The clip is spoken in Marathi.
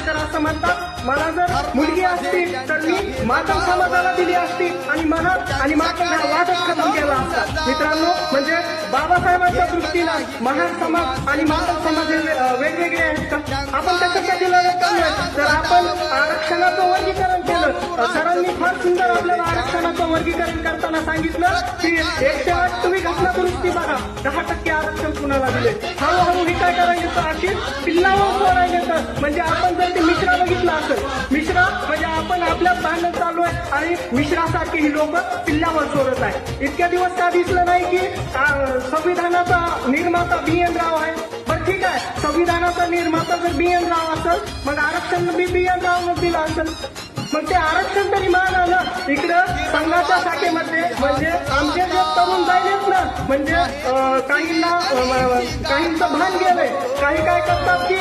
आंबेडकर असं म्हणतात, मला जर मुलगी असती तर मी मातंग समाजाला दिली असती आणि मातंग हा वादच खतम केला असता. मित्रांनो, म्हणजे बाबासाहेबांच्या दृष्टीनं महार समाज आणि मातंग समाज हे वेगवेगळे आहेत का? आपण त्याच्यासाठी लढत करतोय. जर आपण आरक्षणाचं वर्गीकरण केलं, सरांनी फार सुंदर आपल्याला आरक्षणाचं वर्गीकरण करताना सांगितलं की 108 तुम्ही घटना दुरुस्ती बघा, 10% आरक्षण कुणाला दिले. हळूहळू हे काय करायचं, अशी पिल्लावर सोडायला येतं. म्हणजे आपण जर ते मिश्रा बघितलं असेल, मिश्रा म्हणजे आपण आपल्यात भांडण चालू आहे आणि मिश्रासारखे ही लोक पिल्लावर सोडत आहे. इतक्या दिवस का दिसलं नाही की संविधानाचा निर्माता BN राव आहे. बरं ठीक आहे, संविधानाचा निर्माता जर BN राव असेल, मग आरक्षण बी BN रावनं दिलं असेल. मग ते आरक्षण तरी मान आलं. इकडं संघाच्या शाखेमध्ये म्हणजे आमचे जे तरुण जायलेत ना, म्हणजे काहींचं भान गेलंय. काही काय करतात की